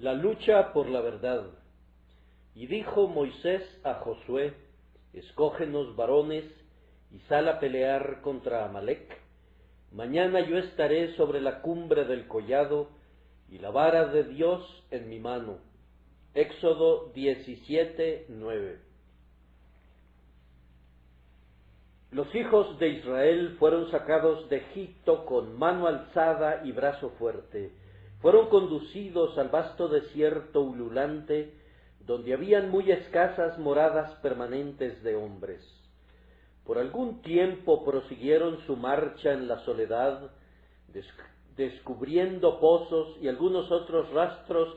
La lucha por la verdad. Y dijo Moisés a Josué: escógenos varones y sal a pelear contra Amalec. Mañana yo estaré sobre la cumbre del collado y la vara de Dios en mi mano. Éxodo 17:9. Los hijos de Israel fueron sacados de Egipto con mano alzada y brazo fuerte. Fueron conducidos al vasto desierto ululante, donde habían muy escasas moradas permanentes de hombres. Por algún tiempo prosiguieron su marcha en la soledad, descubriendo pozos y algunos otros rastros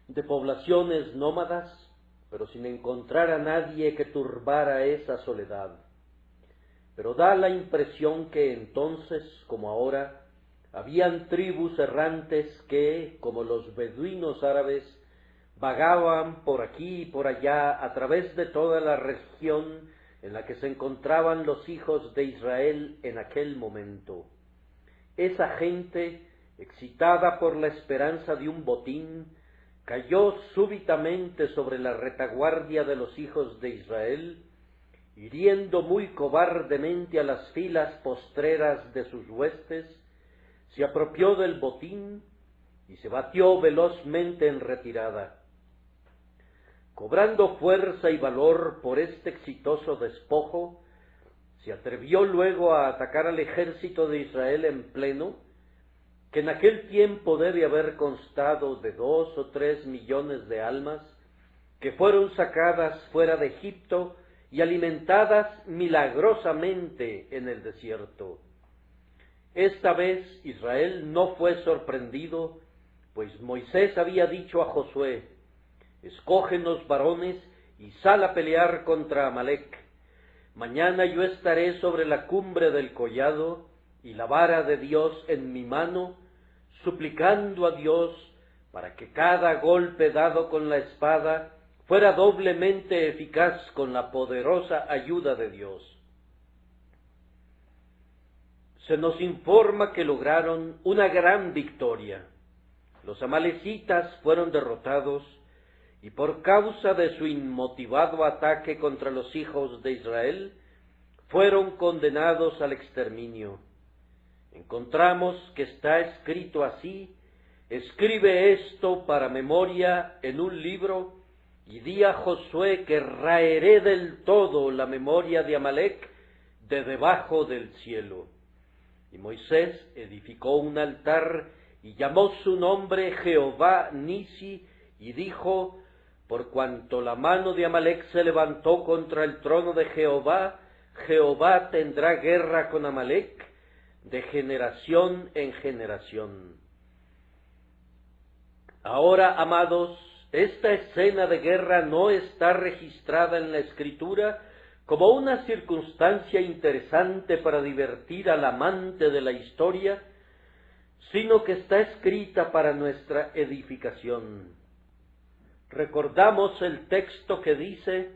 de poblaciones nómadas, pero sin encontrar a nadie que turbara esa soledad. Pero da la impresión que entonces, como ahora, habían tribus errantes que, como los beduinos árabes, vagaban por aquí y por allá a través de toda la región en la que se encontraban los hijos de Israel en aquel momento. Esa gente, excitada por la esperanza de un botín, cayó súbitamente sobre la retaguardia de los hijos de Israel, hiriendo muy cobardemente a las filas postreras de sus huestes, se apropió del botín y se batió velozmente en retirada. Cobrando fuerza y valor por este exitoso despojo, se atrevió luego a atacar al ejército de Israel en pleno, que en aquel tiempo debe haber constado de 2 o 3 millones de almas, que fueron sacadas fuera de Egipto y alimentadas milagrosamente en el desierto. Esta vez Israel no fue sorprendido, pues Moisés había dicho a Josué: escógenos varones y sal a pelear contra Amalec. Mañana yo estaré sobre la cumbre del collado y la vara de Dios en mi mano, suplicando a Dios para que cada golpe dado con la espada fuera doblemente eficaz con la poderosa ayuda de Dios. Se nos informa que lograron una gran victoria. Los amalecitas fueron derrotados y por causa de su inmotivado ataque contra los hijos de Israel, fueron condenados al exterminio. Encontramos que está escrito así: escribe esto para memoria en un libro, y di a Josué que raeré del todo la memoria de Amalec de debajo del cielo. Y Moisés edificó un altar y llamó su nombre Jehová Nisi, y dijo: por cuanto la mano de Amalec se levantó contra el trono de Jehová, Jehová tendrá guerra con Amalec de generación en generación. Ahora, amados, esta escena de guerra no está registrada en la Escritura como una circunstancia interesante para divertir al amante de la historia, sino que está escrita para nuestra edificación. Recordamos el texto que dice: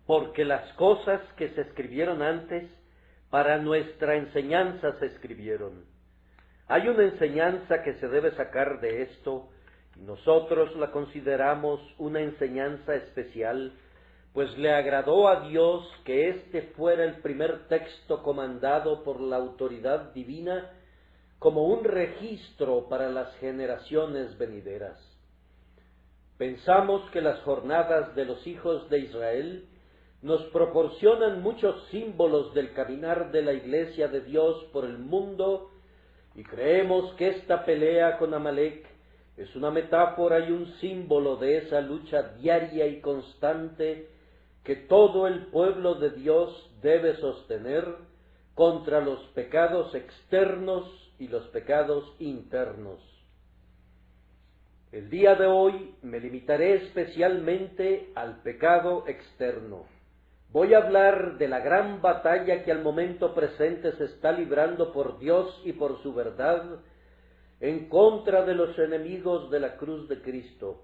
porque las cosas que se escribieron antes, para nuestra enseñanza se escribieron. Hay una enseñanza que se debe sacar de esto, y nosotros la consideramos una enseñanza especial, pues le agradó a Dios que este fuera el primer texto comandado por la autoridad divina como un registro para las generaciones venideras. Pensamos que las jornadas de los hijos de Israel nos proporcionan muchos símbolos del caminar de la Iglesia de Dios por el mundo, y creemos que esta pelea con Amalec es una metáfora y un símbolo de esa lucha diaria y constante que todo el pueblo de Dios debe sostener contra los pecados externos y los pecados internos. El día de hoy me limitaré especialmente al pecado externo. Voy a hablar de la gran batalla que al momento presente se está librando por Dios y por su verdad en contra de los enemigos de la cruz de Cristo.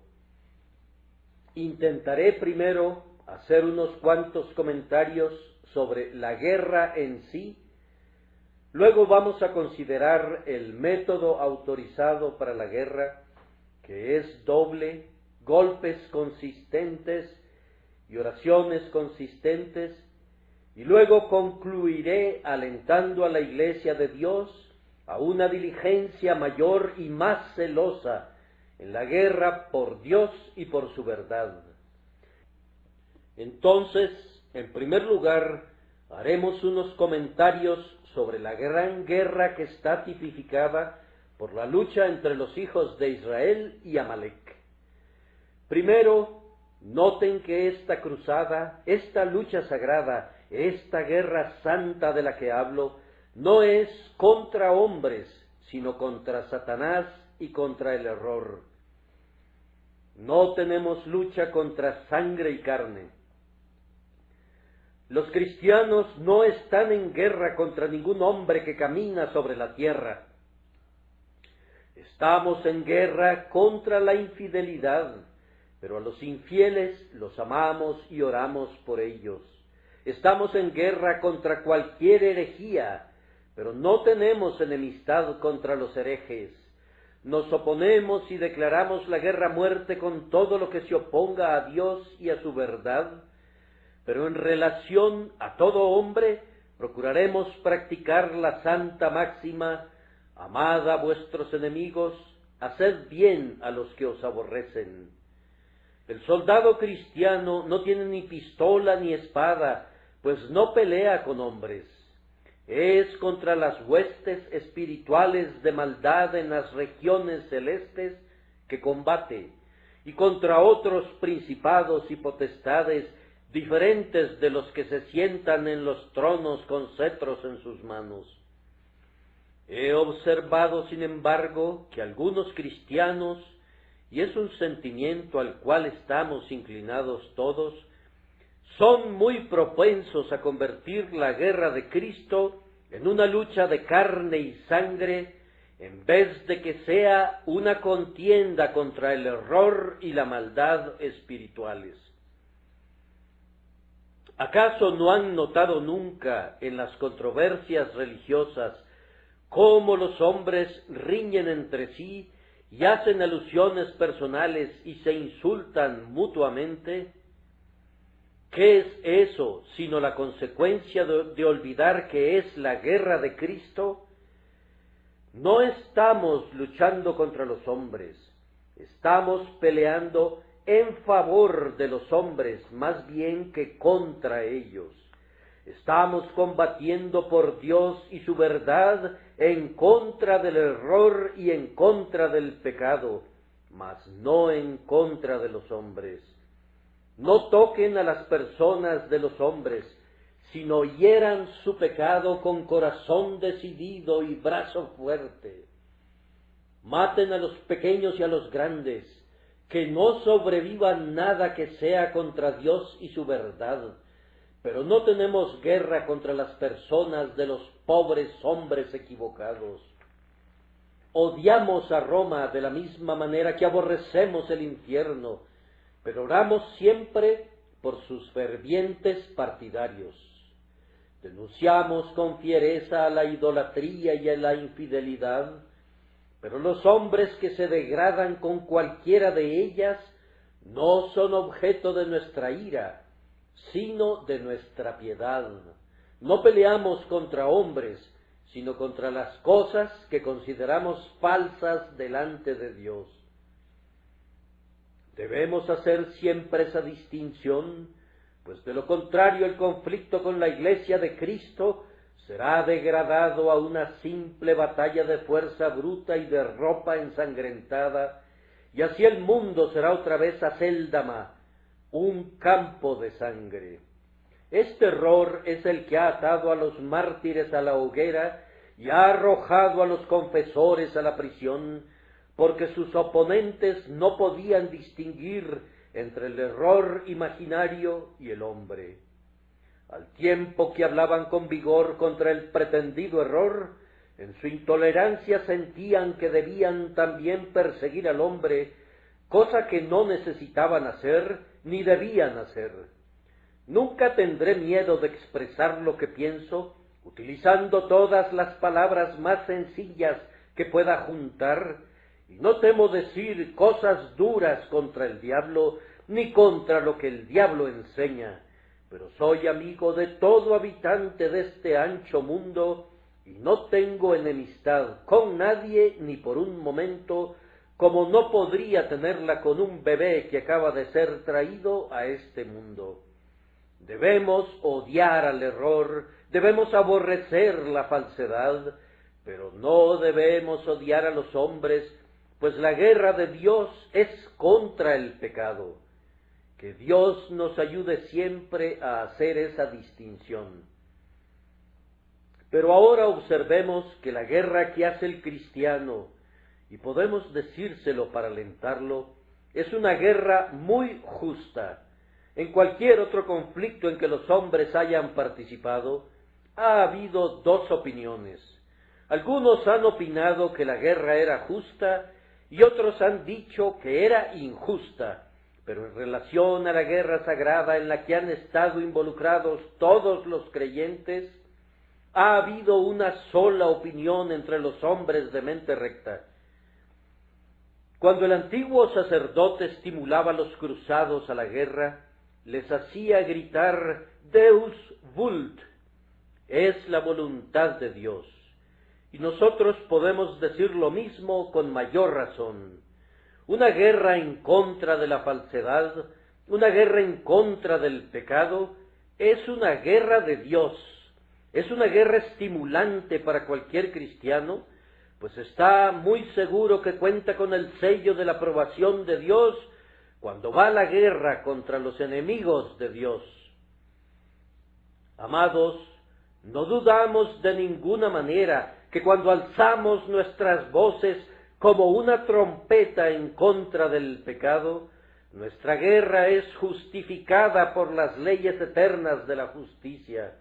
Intentaré primero hacer unos cuantos comentarios sobre la guerra en sí. Luego vamos a considerar el método autorizado para la guerra que es doble, golpes consistentes y oraciones consistentes, y luego concluiré alentando a la Iglesia de Dios a una diligencia mayor y más celosa en la guerra por Dios y por su verdad. Entonces, en primer lugar, haremos unos comentarios sobre la gran guerra que está tipificada por la lucha entre los hijos de Israel y Amalec. Primero, noten que esta cruzada, esta lucha sagrada, esta guerra santa de la que hablo, no es contra hombres, sino contra Satanás y contra el error. No tenemos lucha contra sangre y carne. Los cristianos no están en guerra contra ningún hombre que camina sobre la tierra. Estamos en guerra contra la infidelidad, pero a los infieles los amamos y oramos por ellos. Estamos en guerra contra cualquier herejía, pero no tenemos enemistad contra los herejes. Nos oponemos y declaramos la guerra a muerte con todo lo que se oponga a Dios y a su verdad, pero en relación a todo hombre procuraremos practicar la santa máxima: amad a vuestros enemigos, haced bien a los que os aborrecen. El soldado cristiano no tiene ni pistola ni espada, pues no pelea con hombres. Es contra las huestes espirituales de maldad en las regiones celestes que combate, y contra otros principados y potestades diferentes de los que se sientan en los tronos con cetros en sus manos. He observado, sin embargo, que algunos cristianos, y es un sentimiento al cual estamos inclinados todos, son muy propensos a convertir la guerra de Cristo en una lucha de carne y sangre, en vez de que sea una contienda contra el error y la maldad espirituales. ¿Acaso no han notado nunca en las controversias religiosas cómo los hombres riñen entre sí y hacen alusiones personales y se insultan mutuamente? ¿Qué es eso sino la consecuencia de olvidar que es la guerra de Cristo? No estamos luchando contra los hombres, estamos peleando en favor de los hombres más bien que contra ellos. Estamos combatiendo por Dios y su verdad en contra del error y en contra del pecado, mas no en contra de los hombres. No toquen a las personas de los hombres, sino hieran su pecado con corazón decidido y brazo fuerte. Maten a los pequeños y a los grandes, que no sobrevivan nada que sea contra Dios y su verdad. Pero no tenemos guerra contra las personas de los pobres hombres equivocados. Odiamos a Roma de la misma manera que aborrecemos el infierno, pero oramos siempre por sus fervientes partidarios. Denunciamos con fiereza a la idolatría y a la infidelidad, pero los hombres que se degradan con cualquiera de ellas no son objeto de nuestra ira, sino de nuestra piedad. No peleamos contra hombres, sino contra las cosas que consideramos falsas delante de Dios. Debemos hacer siempre esa distinción, pues de lo contrario el conflicto con la Iglesia de Cristo será degradado a una simple batalla de fuerza bruta y de ropa ensangrentada, y así el mundo será otra vez Acéldama, un campo de sangre. Este error es el que ha atado a los mártires a la hoguera y ha arrojado a los confesores a la prisión, porque sus oponentes no podían distinguir entre el error imaginario y el hombre. Al tiempo que hablaban con vigor contra el pretendido error, en su intolerancia sentían que debían también perseguir al hombre, cosa que no necesitaban hacer ni debían hacer. Nunca tendré miedo de expresar lo que pienso, utilizando todas las palabras más sencillas que pueda juntar, y no temo decir cosas duras contra el diablo, ni contra lo que el diablo enseña, pero soy amigo de todo habitante de este ancho mundo, y no tengo enemistad con nadie ni por un momento, como no podría tenerla con un bebé que acaba de ser traído a este mundo. Debemos odiar al error, debemos aborrecer la falsedad, pero no debemos odiar a los hombres, pues la guerra de Dios es contra el pecado. Que Dios nos ayude siempre a hacer esa distinción. Pero ahora observemos que la guerra que hace el cristiano, y podemos decírselo para alentarlo, es una guerra muy justa. En cualquier otro conflicto en que los hombres hayan participado, ha habido dos opiniones. Algunos han opinado que la guerra era justa y otros han dicho que era injusta, pero en relación a la guerra sagrada en la que han estado involucrados todos los creyentes, ha habido una sola opinión entre los hombres de mente recta. Cuando el antiguo sacerdote estimulaba a los cruzados a la guerra, les hacía gritar Deus vult, es la voluntad de Dios. Y nosotros podemos decir lo mismo con mayor razón. Una guerra en contra de la falsedad, una guerra en contra del pecado, es una guerra de Dios, es una guerra estimulante para cualquier cristiano, pues está muy seguro que cuenta con el sello de la aprobación de Dios cuando va a la guerra contra los enemigos de Dios. Amados, no dudamos de ninguna manera que cuando alzamos nuestras voces como una trompeta en contra del pecado, nuestra guerra es justificada por las leyes eternas de la justicia.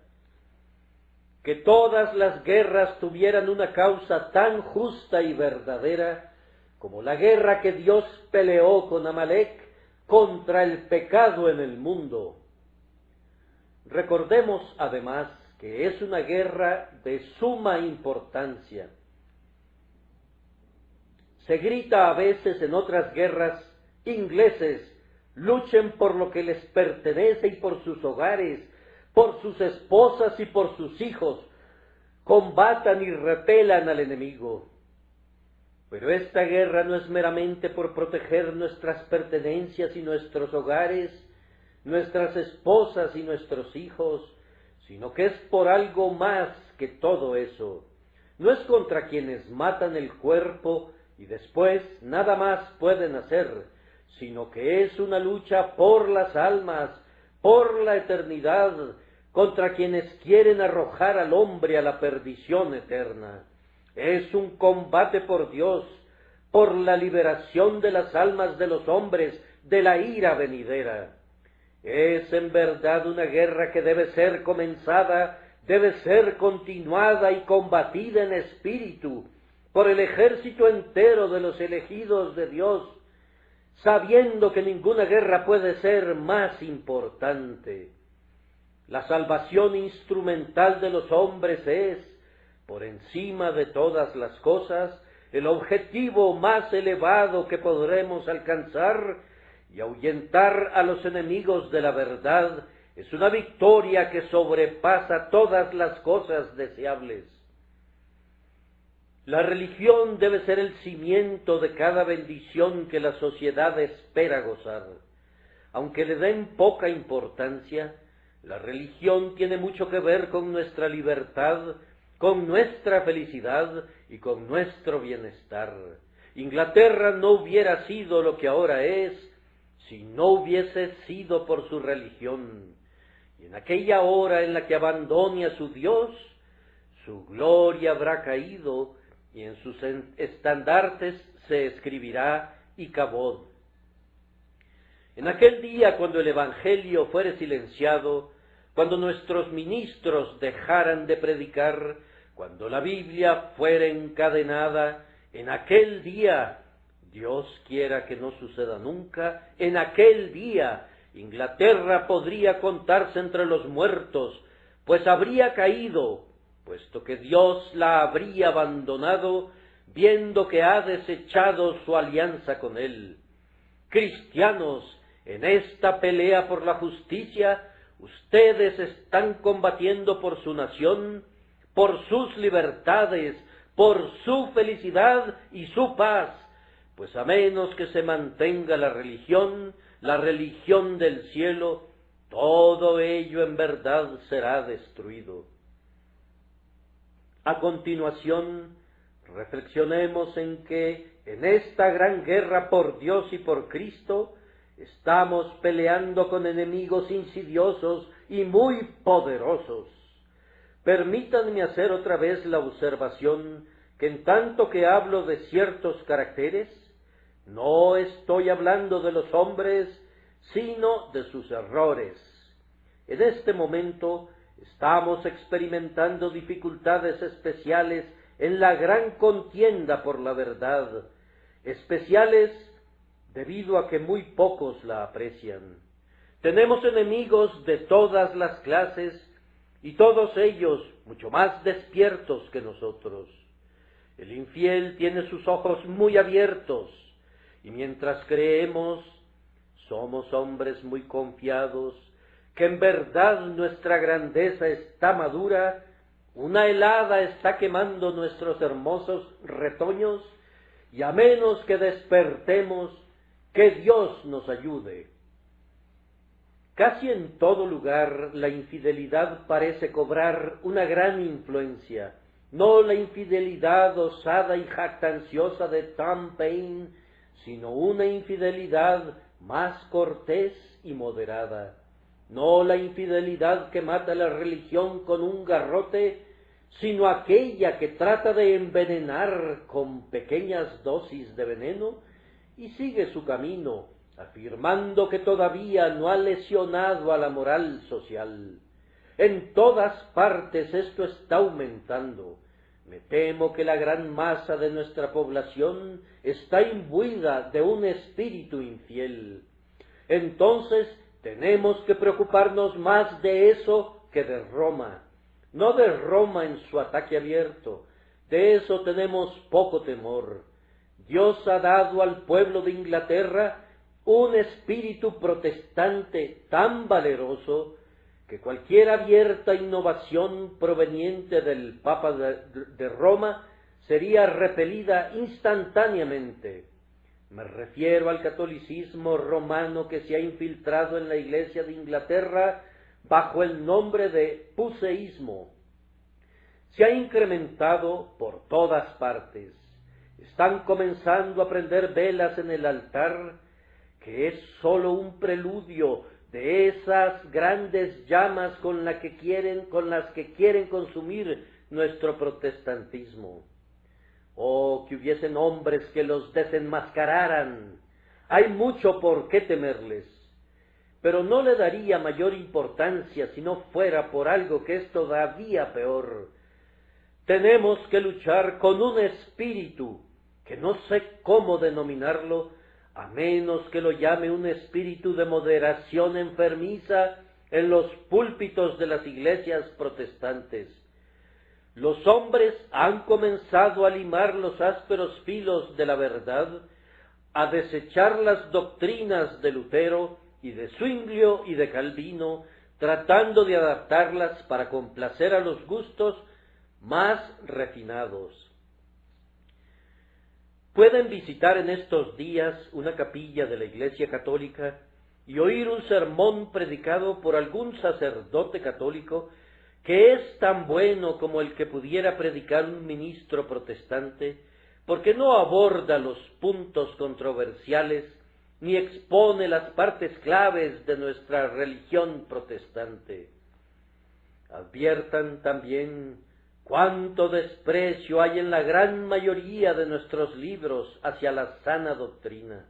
Que todas las guerras tuvieran una causa tan justa y verdadera como la guerra que Dios peleó con Amalek contra el pecado en el mundo. Recordemos además que es una guerra de suma importancia. Se grita a veces en otras guerras, ingleses, luchen por lo que les pertenece y por sus hogares, por sus esposas y por sus hijos, combatan y repelan al enemigo. Pero esta guerra no es meramente por proteger nuestras pertenencias y nuestros hogares, nuestras esposas y nuestros hijos, sino que es por algo más que todo eso. No es contra quienes matan el cuerpo y después nada más pueden hacer, sino que es una lucha por las almas, por la eternidad, contra quienes quieren arrojar al hombre a la perdición eterna. Es un combate por Dios, por la liberación de las almas de los hombres de la ira venidera. Es en verdad una guerra que debe ser comenzada, debe ser continuada y combatida en espíritu por el ejército entero de los elegidos de Dios, sabiendo que ninguna guerra puede ser más importante. La salvación instrumental de los hombres es, por encima de todas las cosas, el objetivo más elevado que podremos alcanzar, y ahuyentar a los enemigos de la verdad es una victoria que sobrepasa todas las cosas deseables. La religión debe ser el cimiento de cada bendición que la sociedad espera gozar. Aunque le den poca importancia, la religión tiene mucho que ver con nuestra libertad, con nuestra felicidad y con nuestro bienestar. Inglaterra no hubiera sido lo que ahora es si no hubiese sido por su religión. Y en aquella hora en la que abandone a su Dios, su gloria habrá caído y en sus estandartes se escribirá Icabod. En aquel día, cuando el Evangelio fuere silenciado, cuando nuestros ministros dejaran de predicar, cuando la Biblia fuere encadenada, en aquel día, Dios quiera que no suceda nunca, en aquel día Inglaterra podría contarse entre los muertos, pues habría caído, puesto que Dios la habría abandonado, viendo que ha desechado su alianza con él. Cristianos, en esta pelea por la justicia, ustedes están combatiendo por su nación, por sus libertades, por su felicidad y su paz, pues a menos que se mantenga la religión del cielo, todo ello en verdad será destruido. A continuación, reflexionemos en que en esta gran guerra por Dios y por Cristo, estamos peleando con enemigos insidiosos y muy poderosos. Permítanme hacer otra vez la observación que en tanto que hablo de ciertos caracteres, no estoy hablando de los hombres, sino de sus errores. En este momento estamos experimentando dificultades especiales en la gran contienda por la verdad, especiales debido a que muy pocos la aprecian. Tenemos enemigos de todas las clases y todos ellos mucho más despiertos que nosotros. El infiel tiene sus ojos muy abiertos y mientras creemos, somos hombres muy confiados, que en verdad nuestra grandeza está madura, una helada está quemando nuestros hermosos retoños, y a menos que despertemos, que Dios nos ayude. Casi en todo lugar la infidelidad parece cobrar una gran influencia, no la infidelidad osada y jactanciosa de Tom Paine, sino una infidelidad más cortés y moderada, no la infidelidad que mata la religión con un garrote, sino aquella que trata de envenenar con pequeñas dosis de veneno y sigue su camino, afirmando que todavía no ha lesionado a la moral social. En todas partes esto está aumentando. Me temo que la gran masa de nuestra población está imbuida de un espíritu infiel. Entonces tenemos que preocuparnos más de eso que de Roma. No de Roma en su ataque abierto, de eso tenemos poco temor. Dios ha dado al pueblo de Inglaterra un espíritu protestante tan valeroso que cualquier abierta innovación proveniente del Papa de Roma sería repelida instantáneamente. Me refiero al catolicismo romano que se ha infiltrado en la Iglesia de Inglaterra bajo el nombre de puseísmo. Se ha incrementado por todas partes. Están comenzando a prender velas en el altar, que es sólo un preludio de esas grandes llamas con las que quieren consumir nuestro protestantismo. Oh, que hubiesen hombres que los desenmascararan. Hay mucho por qué temerles, pero no le daría mayor importancia si no fuera por algo que es todavía peor. Tenemos que luchar con un espíritu, que no sé cómo denominarlo, a menos que lo llame un espíritu de moderación enfermiza en los púlpitos de las iglesias protestantes. Los hombres han comenzado a limar los ásperos filos de la verdad, a desechar las doctrinas de Lutero y de Zwinglio y de Calvino, tratando de adaptarlas para complacer a los gustos más refinados. Pueden visitar en estos días una capilla de la Iglesia Católica y oír un sermón predicado por algún sacerdote católico que es tan bueno como el que pudiera predicar un ministro protestante, porque no aborda los puntos controversiales ni expone las partes claves de nuestra religión protestante. Adviertan también cuánto desprecio hay en la gran mayoría de nuestros libros hacia la sana doctrina.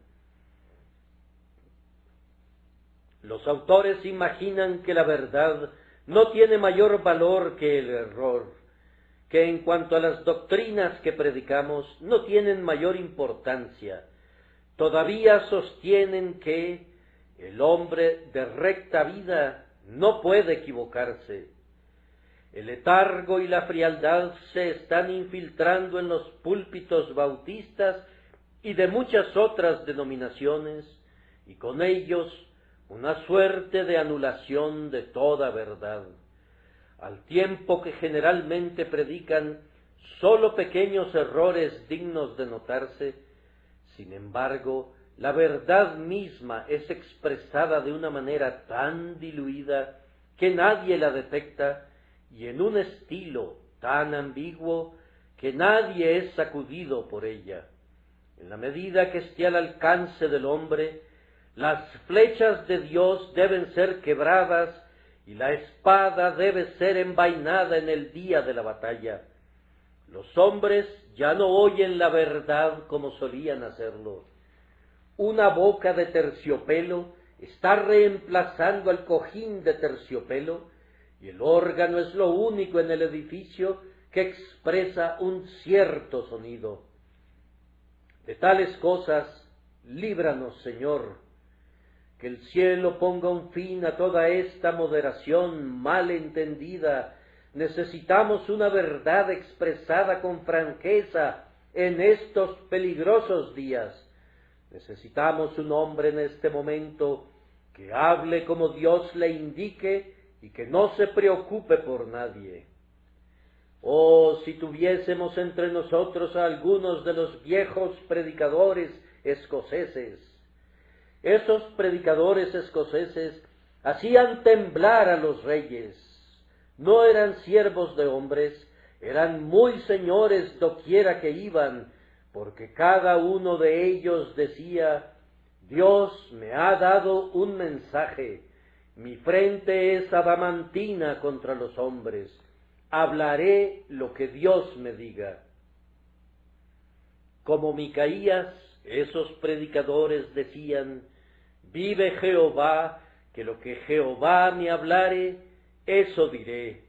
Los autores imaginan que la verdad no tiene mayor valor que el error, que en cuanto a las doctrinas que predicamos no tienen mayor importancia. Todavía sostienen que el hombre de recta vida no puede equivocarse. El letargo y la frialdad se están infiltrando en los púlpitos bautistas y de muchas otras denominaciones, y con ellos una suerte de anulación de toda verdad, al tiempo que generalmente predican sólo pequeños errores dignos de notarse. Sin embargo, la verdad misma es expresada de una manera tan diluida que nadie la detecta, y en un estilo tan ambiguo que nadie es sacudido por ella. En la medida que esté al alcance del hombre, las flechas de Dios deben ser quebradas y la espada debe ser envainada en el día de la batalla. Los hombres ya no oyen la verdad como solían hacerlo. Una boca de terciopelo está reemplazando al cojín de terciopelo, y el órgano es lo único en el edificio que expresa un cierto sonido. De tales cosas, líbranos, Señor. Que el cielo ponga un fin a toda esta moderación mal entendida. Necesitamos una verdad expresada con franqueza en estos peligrosos días. Necesitamos un hombre en este momento que hable como Dios le indique y que no se preocupe por nadie. Oh, si tuviésemos entre nosotros a algunos de los viejos predicadores escoceses. Esos predicadores escoceses hacían temblar a los reyes. No eran siervos de hombres, eran muy señores doquiera que iban, porque cada uno de ellos decía: Dios me ha dado un mensaje, mi frente es adamantina contra los hombres, hablaré lo que Dios me diga. Como Micaías, esos predicadores decían: vive Jehová, que lo que Jehová me hablare, eso diré.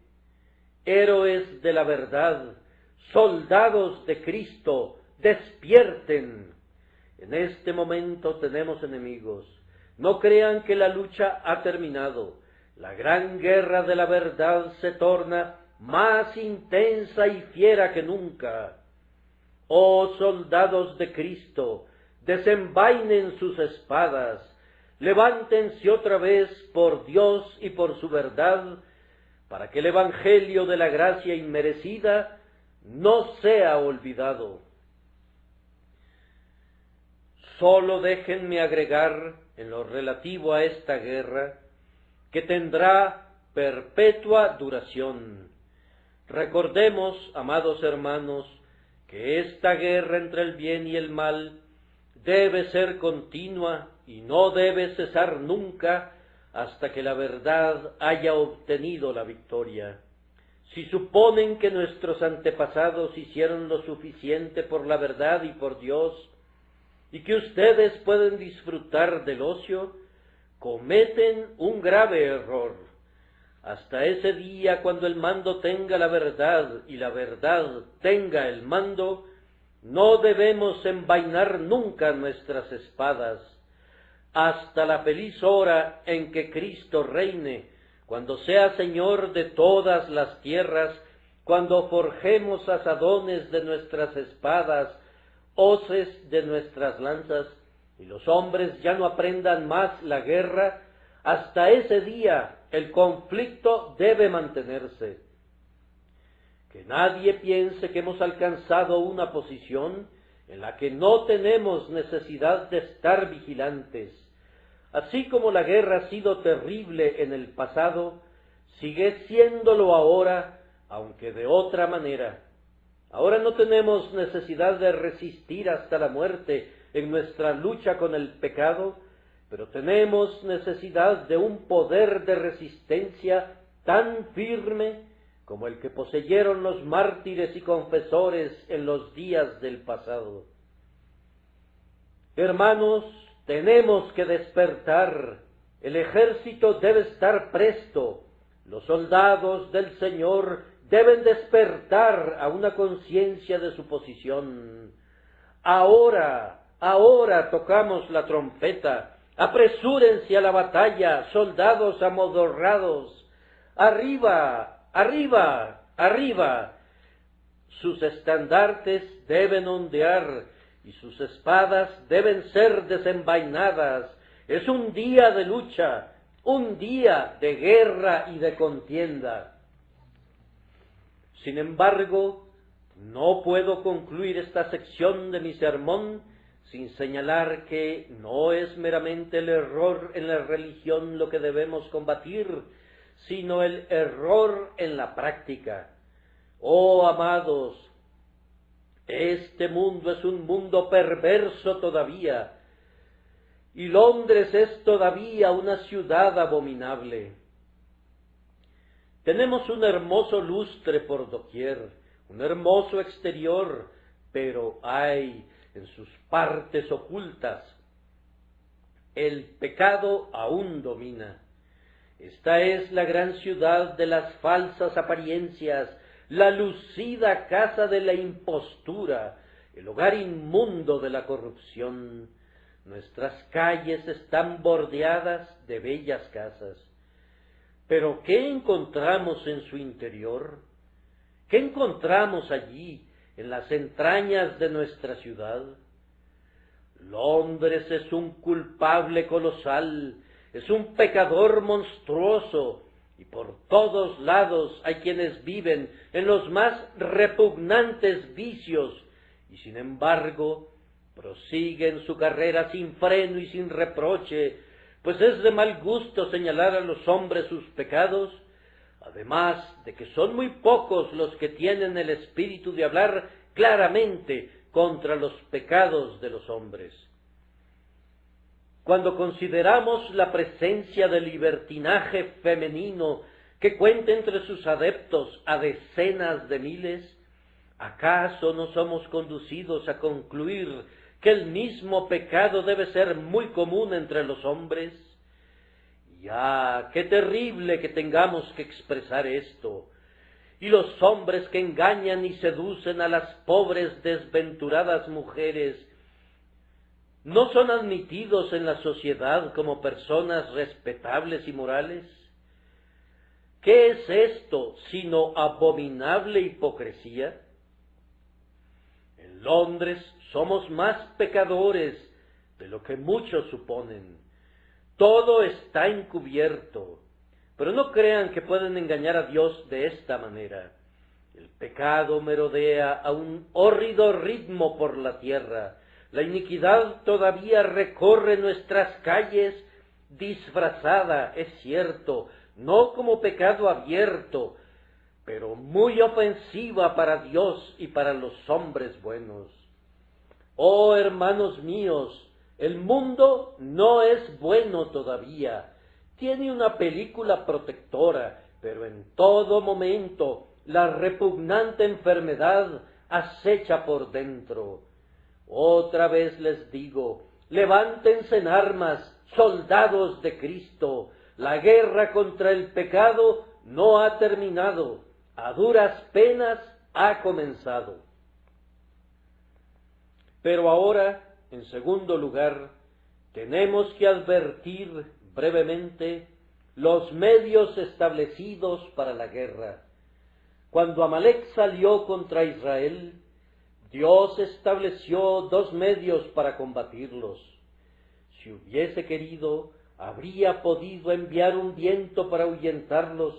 Héroes de la verdad, soldados de Cristo, despierten. En este momento tenemos enemigos. No crean que la lucha ha terminado. La gran guerra de la verdad se torna más intensa y fiera que nunca. Oh soldados de Cristo, desenvainen sus espadas, levántense otra vez por Dios y por su verdad, para que el evangelio de la gracia inmerecida no sea olvidado. Solo déjenme agregar, en lo relativo a esta guerra, que tendrá perpetua duración. Recordemos, amados hermanos, que esta guerra entre el bien y el mal debe ser continua y no debe cesar nunca hasta que la verdad haya obtenido la victoria. Si suponen que nuestros antepasados hicieron lo suficiente por la verdad y por Dios, y que ustedes pueden disfrutar del ocio, cometen un grave error. Hasta ese día, cuando el mando tenga la verdad y la verdad tenga el mando, no debemos envainar nunca nuestras espadas. Hasta la feliz hora en que Cristo reine, cuando sea Señor de todas las tierras, cuando forjemos asadones de nuestras espadas, hoces de nuestras lanzas, y los hombres ya no aprendan más la guerra, hasta ese día el conflicto debe mantenerse. Que nadie piense que hemos alcanzado una posición en la que no tenemos necesidad de estar vigilantes. Así como la guerra ha sido terrible en el pasado, sigue siéndolo ahora, aunque de otra manera. Ahora no tenemos necesidad de resistir hasta la muerte en nuestra lucha con el pecado, pero tenemos necesidad de un poder de resistencia tan firme como el que poseyeron los mártires y confesores en los días del pasado. Hermanos, tenemos que despertar. El ejército debe estar presto. Los soldados del Señor deben despertar a una conciencia de su posición. Ahora tocamos la trompeta. Apresúrense a la batalla, soldados amodorrados. Arriba, arriba, arriba. Sus estandartes deben ondear y sus espadas deben ser desenvainadas. Es un día de lucha, un día de guerra y de contienda. Sin embargo, no puedo concluir esta sección de mi sermón sin señalar que no es meramente el error en la religión lo que debemos combatir, sino el error en la práctica. Oh, amados, este mundo es un mundo perverso todavía, y Londres es todavía una ciudad abominable. Tenemos un hermoso lustre por doquier, un hermoso exterior, pero hay en sus partes ocultas. El pecado aún domina. Esta es la gran ciudad de las falsas apariencias, la lucida casa de la impostura, el hogar inmundo de la corrupción. Nuestras calles están bordeadas de bellas casas. Pero ¿qué encontramos en su interior? ¿Qué encontramos allí, en las entrañas de nuestra ciudad? Londres es un culpable colosal, es un pecador monstruoso, y por todos lados hay quienes viven en los más repugnantes vicios, y sin embargo prosiguen su carrera sin freno y sin reproche, pues es de mal gusto señalar a los hombres sus pecados, además de que son muy pocos los que tienen el espíritu de hablar claramente contra los pecados de los hombres. Cuando consideramos la presencia del libertinaje femenino que cuenta entre sus adeptos a decenas de miles, ¿acaso no somos conducidos a concluir que el mismo pecado debe ser muy común entre los hombres? Ya, qué terrible que tengamos que expresar esto. Y los hombres que engañan y seducen a las pobres desventuradas mujeres, ¿no son admitidos en la sociedad como personas respetables y morales? ¿Qué es esto sino abominable hipocresía? En Londres somos más pecadores de lo que muchos suponen. Todo está encubierto, pero no crean que pueden engañar a Dios de esta manera. El pecado merodea a un hórrido ritmo por la tierra. La iniquidad todavía recorre nuestras calles disfrazada, es cierto, no como pecado abierto, pero muy ofensiva para Dios y para los hombres buenos. Oh, hermanos míos, el mundo no es bueno todavía. Tiene una película protectora, pero en todo momento la repugnante enfermedad acecha por dentro. Otra vez les digo, levántense en armas, soldados de Cristo. La guerra contra el pecado no ha terminado, a duras penas ha comenzado. Pero ahora, en segundo lugar, tenemos que advertir brevemente los medios establecidos para la guerra. Cuando Amalec salió contra Israel, Dios estableció dos medios para combatirlos. Si hubiese querido, habría podido enviar un viento para ahuyentarlos,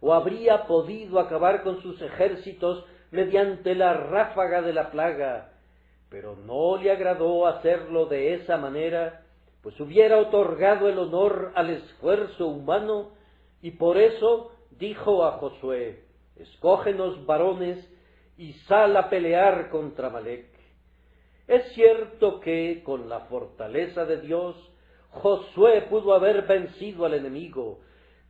o habría podido acabar con sus ejércitos mediante la ráfaga de la plaga, pero no le agradó hacerlo de esa manera, pues hubiera otorgado el honor al esfuerzo humano, y por eso dijo a Josué: escógenos varones y sal a pelear contra Amalec. Es cierto que, con la fortaleza de Dios, Josué pudo haber vencido al enemigo,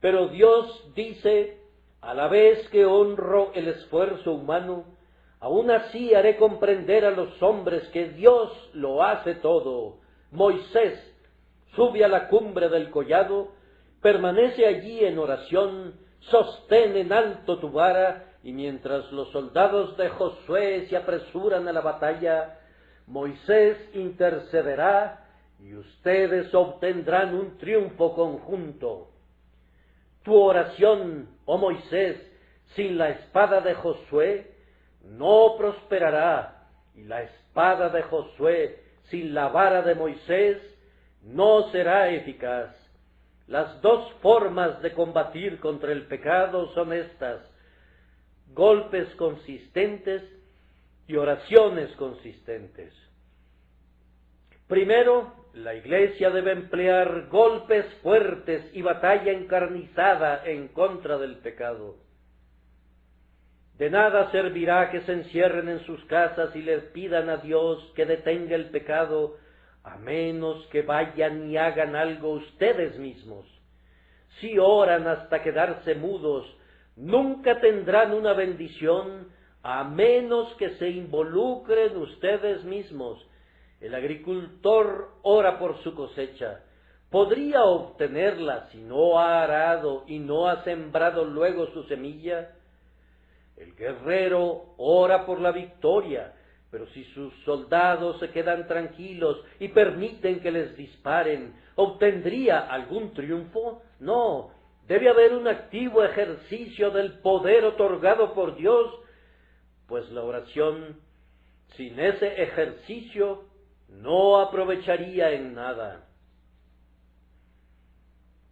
pero Dios dice: a la vez que honro el esfuerzo humano, aún así haré comprender a los hombres que Dios lo hace todo. Moisés sube a la cumbre del collado, permanece allí en oración, sostén en alto tu vara, y mientras los soldados de Josué se apresuran a la batalla, Moisés intercederá y ustedes obtendrán un triunfo conjunto. Tu oración, oh Moisés, sin la espada de Josué no prosperará, y la espada de Josué sin la vara de Moisés no será eficaz. Las dos formas de combatir contra el pecado son estas: golpes consistentes y oraciones consistentes. Primero, la Iglesia debe emplear golpes fuertes y batalla encarnizada en contra del pecado. De nada servirá que se encierren en sus casas y le pidan a Dios que detenga el pecado, a menos que vayan y hagan algo ustedes mismos. Si oran hasta quedarse mudos, nunca tendrán una bendición, a menos que se involucren ustedes mismos. El agricultor ora por su cosecha. ¿Podría obtenerla si no ha arado y no ha sembrado luego su semilla? El guerrero ora por la victoria, pero si sus soldados se quedan tranquilos y permiten que les disparen, ¿obtendría algún triunfo? No, debe haber un activo ejercicio del poder otorgado por Dios, pues la oración sin ese ejercicio no aprovecharía en nada.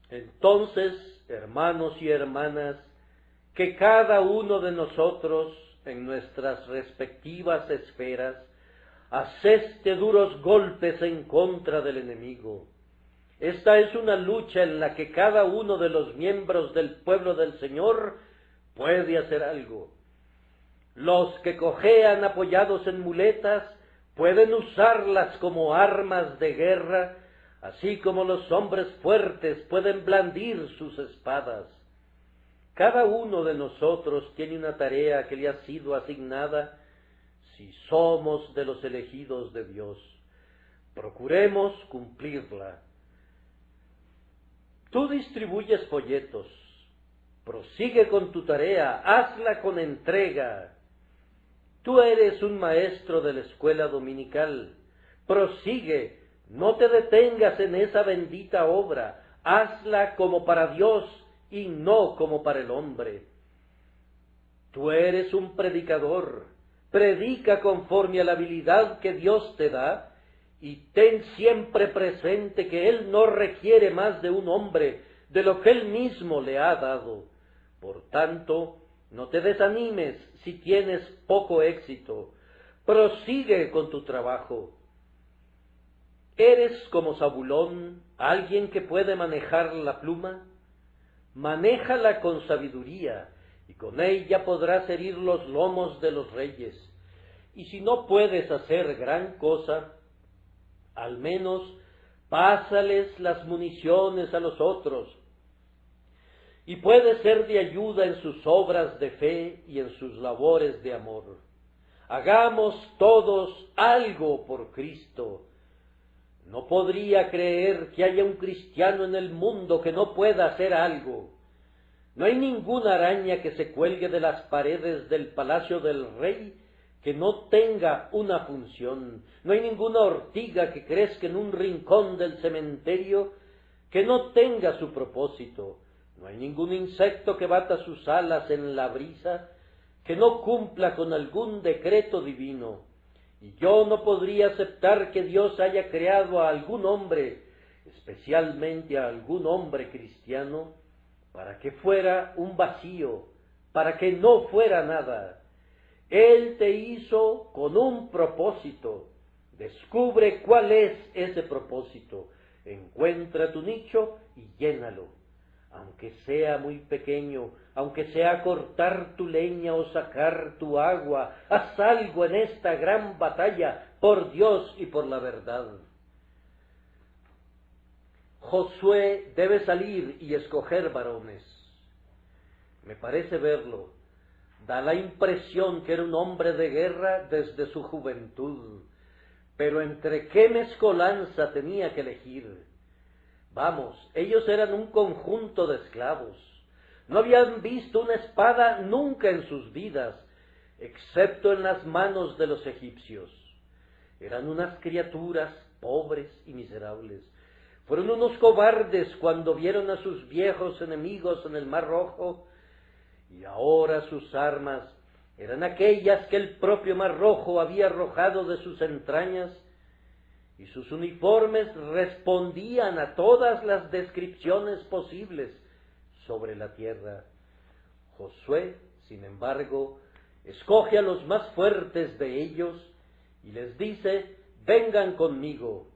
Entonces, hermanos y hermanas, que cada uno de nosotros, en nuestras respectivas esferas, aseste duros golpes en contra del enemigo. Esta es una lucha en la que cada uno de los miembros del pueblo del Señor puede hacer algo. Los que cojean apoyados en muletas pueden usarlas como armas de guerra, así como los hombres fuertes pueden blandir sus espadas. Cada uno de nosotros tiene una tarea que le ha sido asignada si somos de los elegidos de Dios. Procuremos cumplirla. Tú distribuyes folletos. Prosigue con tu tarea, hazla con entrega. Tú eres un maestro de la escuela dominical. Prosigue, no te detengas en esa bendita obra. Hazla como para Dios y no como para el hombre. Tú eres un predicador. Predica conforme a la habilidad que Dios te da y ten siempre presente que Él no requiere más de un hombre de lo que Él mismo le ha dado. Por tanto, no te desanimes si tienes poco éxito. Prosigue con tu trabajo. ¿Eres como Zabulón, alguien que puede manejar la pluma? Manéjala con sabiduría, y con ella podrás herir los lomos de los reyes. Y si no puedes hacer gran cosa, al menos pásales las municiones a los otros, y puede ser de ayuda en sus obras de fe y en sus labores de amor. Hagamos todos algo por Cristo. No podría creer que haya un cristiano en el mundo que no pueda hacer algo. No hay ninguna araña que se cuelgue de las paredes del palacio del rey que no tenga una función. No hay ninguna ortiga que crezca en un rincón del cementerio que no tenga su propósito. No hay ningún insecto que bata sus alas en la brisa que no cumpla con algún decreto divino. Y yo no podría aceptar que Dios haya creado a algún hombre, especialmente a algún hombre cristiano, para que fuera un vacío, para que no fuera nada. Él te hizo con un propósito. Descubre cuál es ese propósito. Encuentra tu nicho y llénalo. Aunque sea muy pequeño, aunque sea cortar tu leña o sacar tu agua, haz algo en esta gran batalla por Dios y por la verdad. Josué debe salir y escoger varones. Me parece verlo. Da la impresión que era un hombre de guerra desde su juventud. Pero ¿entre qué mezcolanza tenía que elegir? Vamos, ellos eran un conjunto de esclavos. No habían visto una espada nunca en sus vidas, excepto en las manos de los egipcios. Eran unas criaturas pobres y miserables. Fueron unos cobardes cuando vieron a sus viejos enemigos en el Mar Rojo y ahora sus armas eran aquellas que el propio Mar Rojo había arrojado de sus entrañas, y sus uniformes respondían a todas las descripciones posibles sobre la tierra. Josué, sin embargo, escoge a los más fuertes de ellos y les dice: vengan conmigo.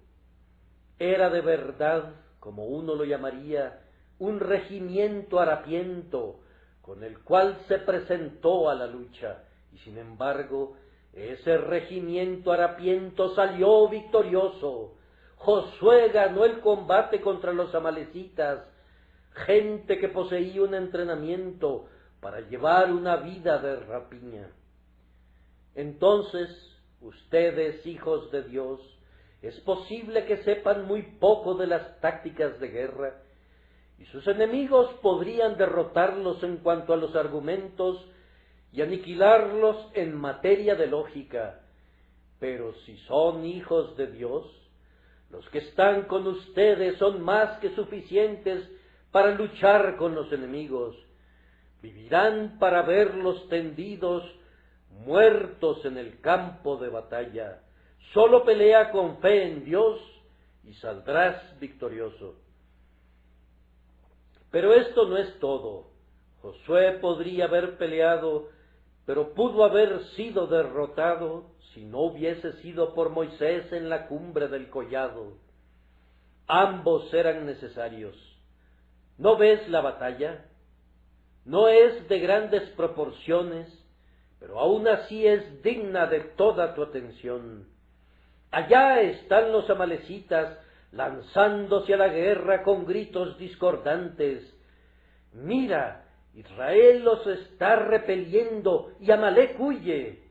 Era de verdad, como uno lo llamaría, un regimiento harapiento con el cual se presentó a la lucha, y sin embargo ese regimiento harapiento salió victorioso. Josué ganó el combate contra los amalecitas, gente que poseía un entrenamiento para llevar una vida de rapiña. Entonces, ustedes, hijos de Dios, es posible que sepan muy poco de las tácticas de guerra, y sus enemigos podrían derrotarlos en cuanto a los argumentos y aniquilarlos en materia de lógica. Pero si son hijos de Dios, los que están con ustedes son más que suficientes para luchar con los enemigos. Vivirán para verlos tendidos, muertos en el campo de batalla. Solo pelea con fe en Dios y saldrás victorioso. Pero esto no es todo. Josué podría haber peleado, pero pudo haber sido derrotado si no hubiese sido por Moisés en la cumbre del collado. Ambos eran necesarios. ¿No ves la batalla? No es de grandes proporciones, pero aún así es digna de toda tu atención. Allá están los amalecitas lanzándose a la guerra con gritos discordantes. Mira, Israel los está repeliendo y Amalec huye.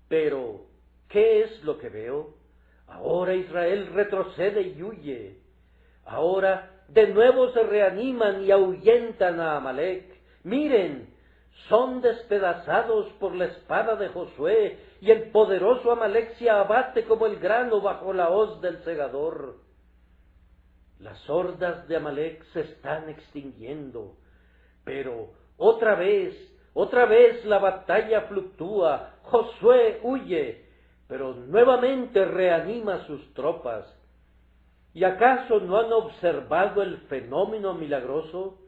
Pero, ¿qué es lo que veo? Ahora Israel retrocede y huye. Ahora de nuevo se reaniman y ahuyentan a Amalec. Miren, son despedazados por la espada de Josué, y el poderoso Amalec se abate como el grano bajo la hoz del segador. Las hordas de Amalec se están extinguiendo, pero otra vez la batalla fluctúa. Josué huye, pero nuevamente reanima sus tropas. ¿Y acaso no han observado el fenómeno milagroso?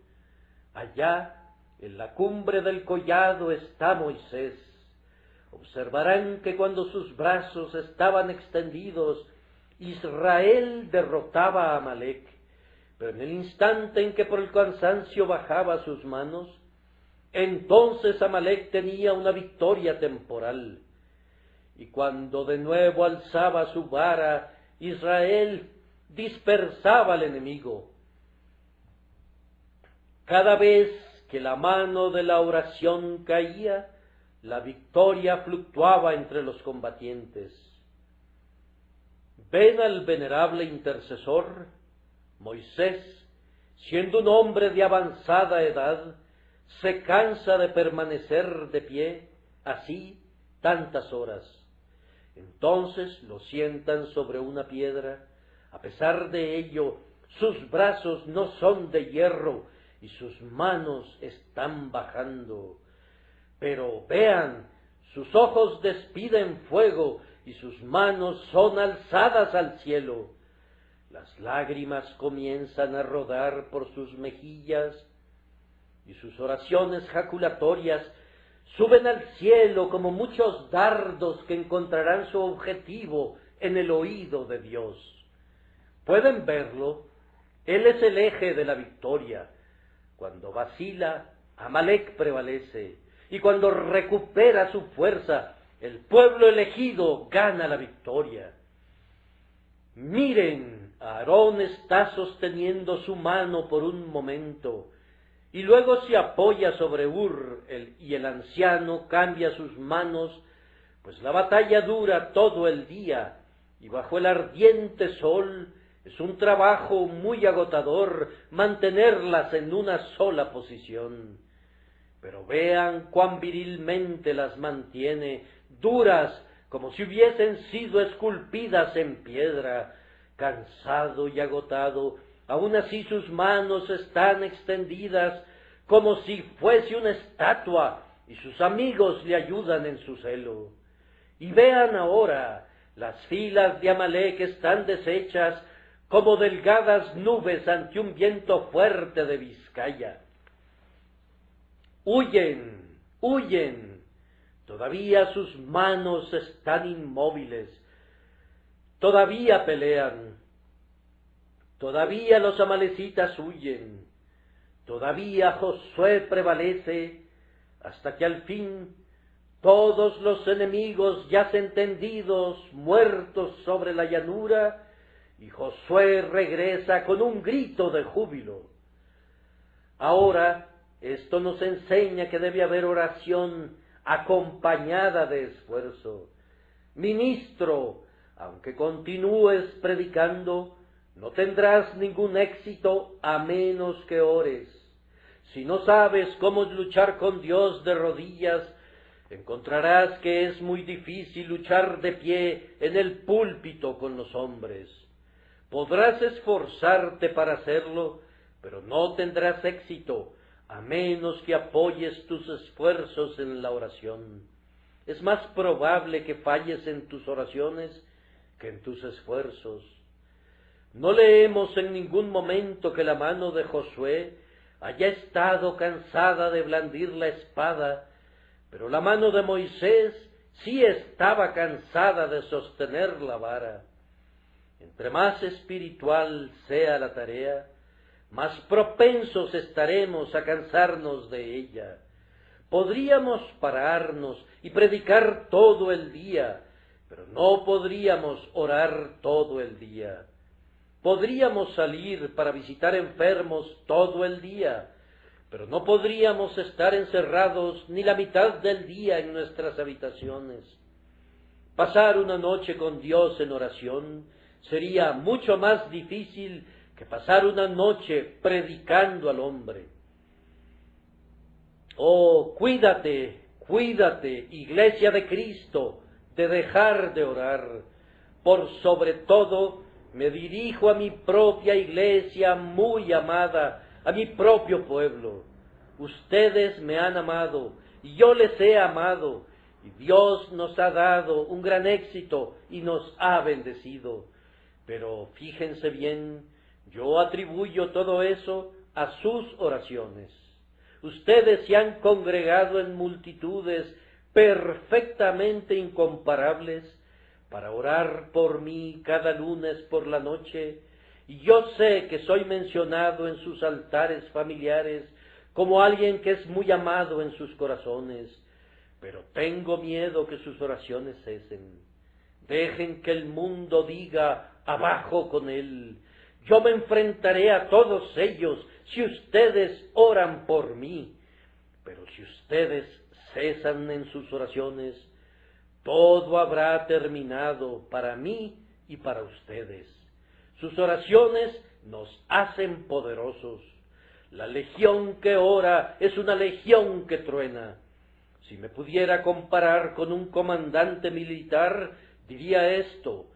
Allá, en la cumbre del collado, está Moisés. Observarán que cuando sus brazos estaban extendidos, Israel derrotaba a Amalec, pero en el instante en que por el cansancio bajaba sus manos, entonces Amalec tenía una victoria temporal. Y cuando de nuevo alzaba su vara, Israel dispersaba al enemigo. Cada vez que la mano de la oración caía, la victoria fluctuaba entre los combatientes. Ven al venerable intercesor. Moisés, siendo un hombre de avanzada edad, se cansa de permanecer de pie así tantas horas. Entonces lo sientan sobre una piedra. A pesar de ello, sus brazos no son de hierro y sus manos están bajando. Pero vean, sus ojos despiden fuego y sus manos son alzadas al cielo. Las lágrimas comienzan a rodar por sus mejillas y sus oraciones jaculatorias suben al cielo como muchos dardos que encontrarán su objetivo en el oído de Dios. ¿Pueden verlo? Él es el eje de la victoria. Cuando vacila, Amalec prevalece, y cuando recupera su fuerza, el pueblo elegido gana la victoria. Miren, Aarón está sosteniendo su mano por un momento, y luego se apoya sobre Hur, y el anciano cambia sus manos, pues la batalla dura todo el día, y bajo el ardiente sol es un trabajo muy agotador mantenerlas en una sola posición. Pero vean cuán virilmente las mantiene, duras como si hubiesen sido esculpidas en piedra. Cansado y agotado, aún así sus manos están extendidas como si fuese una estatua, y sus amigos le ayudan en su celo. Y vean ahora, las filas de Amalek están deshechas como delgadas nubes ante un viento fuerte de Vizcaya. Huyen, huyen, todavía sus manos están inmóviles, todavía pelean, todavía los amalecitas huyen, todavía Josué prevalece, hasta que al fin todos los enemigos yacen tendidos, muertos sobre la llanura, y Josué regresa con un grito de júbilo. Ahora, esto nos enseña que debe haber oración acompañada de esfuerzo. Ministro, aunque continúes predicando, no tendrás ningún éxito a menos que ores. Si no sabes cómo luchar con Dios de rodillas, encontrarás que es muy difícil luchar de pie en el púlpito con los hombres. Podrás esforzarte para hacerlo, pero no tendrás éxito, a menos que apoyes tus esfuerzos en la oración. Es más probable que falles en tus oraciones que en tus esfuerzos. No leemos en ningún momento que la mano de Josué haya estado cansada de blandir la espada, pero la mano de Moisés sí estaba cansada de sostener la vara. Entre más espiritual sea la tarea, más propensos estaremos a cansarnos de ella. Podríamos pararnos y predicar todo el día, pero no podríamos orar todo el día. Podríamos salir para visitar enfermos todo el día, pero no podríamos estar encerrados ni la mitad del día en nuestras habitaciones. Pasar una noche con Dios en oración sería mucho más difícil que pasar una noche predicando al hombre. Oh, cuídate, cuídate, Iglesia de Cristo, de dejar de orar. Por sobre todo, me dirijo a mi propia iglesia muy amada, a mi propio pueblo. Ustedes me han amado, y yo les he amado, y Dios nos ha dado un gran éxito y nos ha bendecido. Pero fíjense bien, yo atribuyo todo eso a sus oraciones. Ustedes se han congregado en multitudes perfectamente incomparables para orar por mí cada lunes por la noche, y yo sé que soy mencionado en sus altares familiares como alguien que es muy amado en sus corazones, pero tengo miedo que sus oraciones cesen. Dejen que el mundo diga, abajo con él. Yo me enfrentaré a todos ellos si ustedes oran por mí. Pero si ustedes cesan en sus oraciones, todo habrá terminado para mí y para ustedes. Sus oraciones nos hacen poderosos. La legión que ora es una legión que truena. Si me pudiera comparar con un comandante militar, diría esto,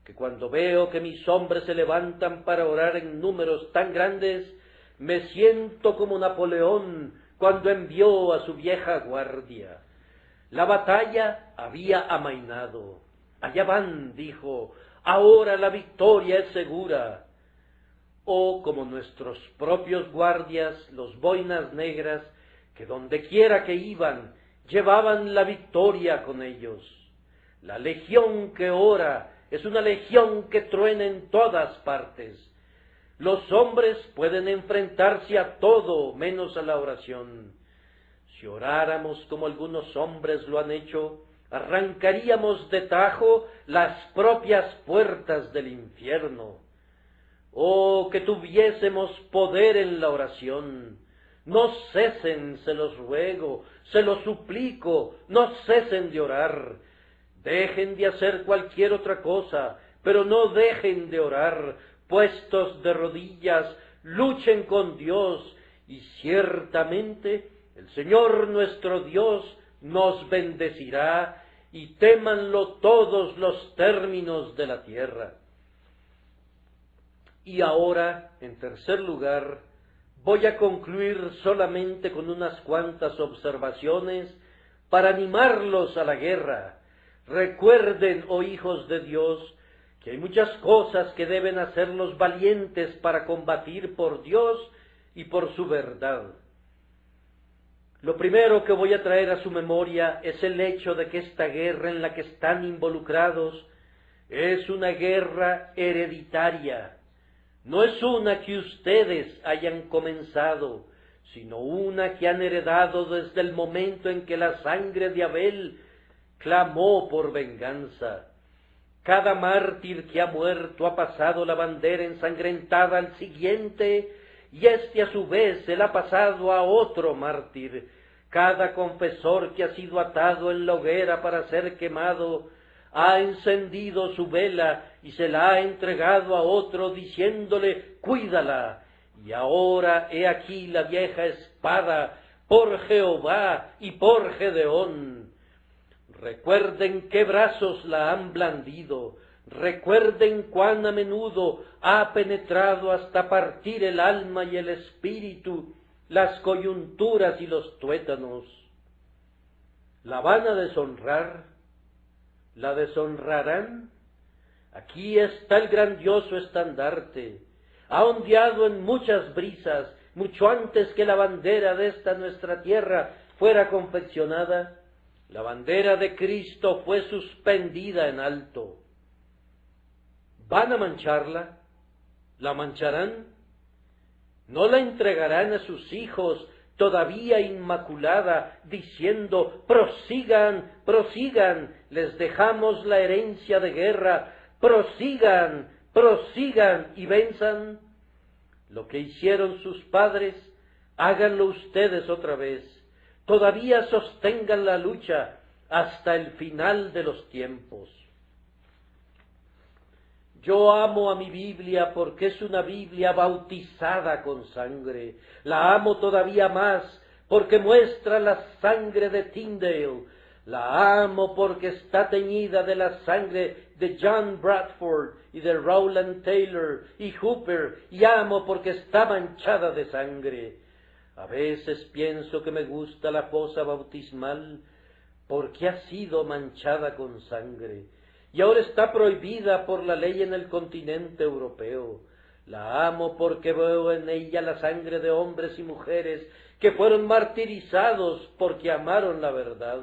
que cuando veo que mis hombres se levantan para orar en números tan grandes, me siento como Napoleón cuando envió a su vieja guardia. La batalla había amainado. Allá van, dijo, ahora la victoria es segura. O como nuestros propios guardias, los boinas negras, que donde quiera que iban, llevaban la victoria con ellos. La legión que ora es una legión que truena en todas partes. Los hombres pueden enfrentarse a todo menos a la oración. Si oráramos como algunos hombres lo han hecho, arrancaríamos de tajo las propias puertas del infierno. Oh, que tuviésemos poder en la oración. No cesen, se los ruego, se los suplico, no cesen de orar. Dejen de hacer cualquier otra cosa, pero no dejen de orar. Puestos de rodillas, luchen con Dios, y ciertamente el Señor nuestro Dios nos bendecirá, y témanlo todos los términos de la tierra. Y ahora, en tercer lugar, Voy a concluir solamente con unas cuantas observaciones para animarlos a la guerra. Recuerden, oh hijos de Dios, que hay muchas cosas que deben hacer los valientes para combatir por Dios y por su verdad. Lo primero que voy a traer a su memoria es el hecho de que esta guerra en la que están involucrados es una guerra hereditaria. No es una que ustedes hayan comenzado, sino una que han heredado desde el momento en que la sangre de Abel clamó por venganza. Cada mártir que ha muerto ha pasado la bandera ensangrentada al siguiente, y éste a su vez se la ha pasado a otro mártir. Cada confesor que ha sido atado en la hoguera para ser quemado ha encendido su vela y se la ha entregado a otro, diciéndole: cuídala. Y ahora he aquí la vieja espada, por Jehová y por Gedeón. Recuerden qué brazos la han blandido, recuerden cuán a menudo ha penetrado hasta partir el alma y el espíritu, las coyunturas y los tuétanos. ¿La van a deshonrar? ¿La deshonrarán? Aquí está el grandioso estandarte. Ha ondeado en muchas brisas, mucho antes que la bandera de esta nuestra tierra fuera confeccionada. La bandera de Cristo fue suspendida en alto. ¿Van a mancharla? ¿La mancharán? ¿No la entregarán a sus hijos todavía inmaculada, diciendo: prosigan, prosigan, les dejamos la herencia de guerra, prosigan, prosigan y venzan? Lo que hicieron sus padres, háganlo ustedes otra vez. Todavía sostengan la lucha hasta el final de los tiempos. Yo amo a mi Biblia porque es una Biblia bautizada con sangre. La amo todavía más porque muestra la sangre de Tyndale. La amo porque está teñida de la sangre de John Bradford y de Rowland Taylor y Hooper, y amo porque está manchada de sangre. A veces pienso que me gusta la fosa bautismal porque ha sido manchada con sangre y ahora está prohibida por la ley en el continente europeo. La amo porque veo en ella la sangre de hombres y mujeres que fueron martirizados porque amaron la verdad.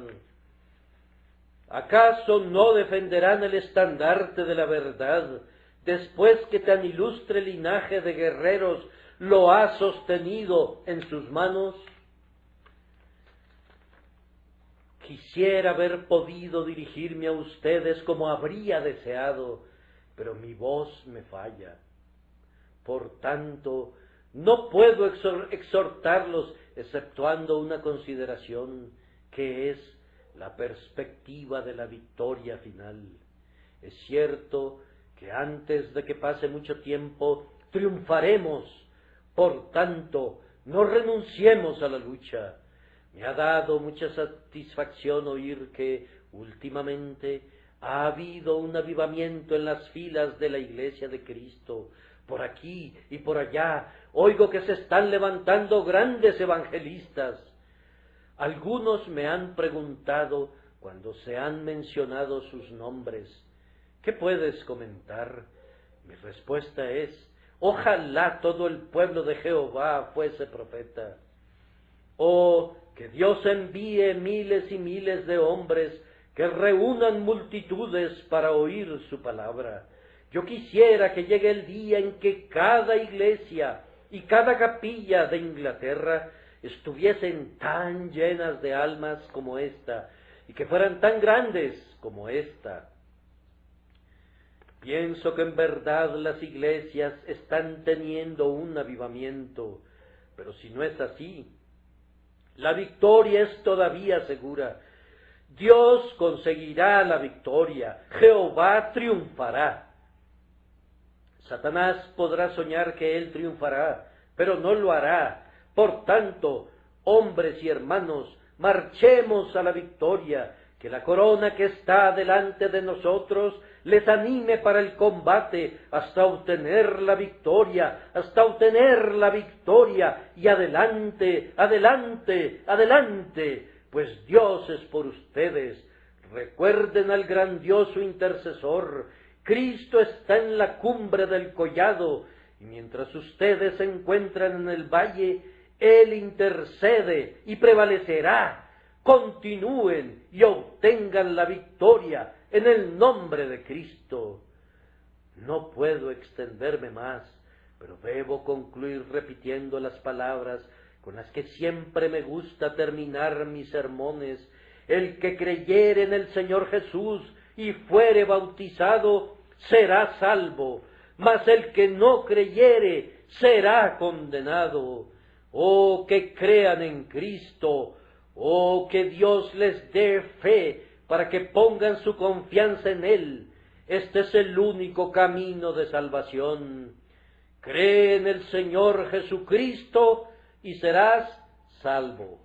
¿Acaso no defenderán el estandarte de la verdad después que tan ilustre linaje de guerreros lo ha sostenido en sus manos? Quisiera haber podido dirigirme a ustedes como habría deseado, pero mi voz me falla. Por tanto, no puedo exhortarlos exceptuando una consideración, que es la perspectiva de la victoria final. Es cierto que antes de que pase mucho tiempo triunfaremos. Por tanto, no renunciemos a la lucha. Me ha dado mucha satisfacción oír que últimamente ha habido un avivamiento en las filas de la Iglesia de Cristo. Por aquí y por allá oigo que se están levantando grandes evangelistas. Algunos me han preguntado, cuando se han mencionado sus nombres: ¿qué puedes comentar? Mi respuesta es: ojalá todo el pueblo de Jehová fuese profeta. Oh, que Dios envíe miles y miles de hombres que reúnan multitudes para oír su palabra. Yo quisiera que llegue el día en que cada iglesia y cada capilla de Inglaterra estuviesen tan llenas de almas como esta, y que fueran tan grandes como esta. Pienso que en verdad las iglesias están teniendo un avivamiento, pero si no es así, la victoria es todavía segura. Dios conseguirá la victoria, Jehová triunfará. Satanás podrá soñar que él triunfará, pero no lo hará. Por tanto, hombres y hermanos, marchemos a la victoria, que la corona que está delante de nosotros les anime para el combate hasta obtener la victoria, y adelante, adelante, adelante, pues Dios es por ustedes. Recuerden al grandioso intercesor. Cristo está en la cumbre del collado, y mientras ustedes se encuentran en el valle, Él intercede y prevalecerá. Continúen y obtengan la victoria en el nombre de Cristo. No puedo extenderme más, pero debo concluir repitiendo las palabras con las que siempre me gusta terminar mis sermones. El que creyere en el Señor Jesús y fuere bautizado será salvo, mas el que no creyere será condenado. Oh, que crean en Cristo. Oh, que Dios les dé fe para que pongan su confianza en Él. Este es el único camino de salvación. Cree en el Señor Jesucristo y serás salvo.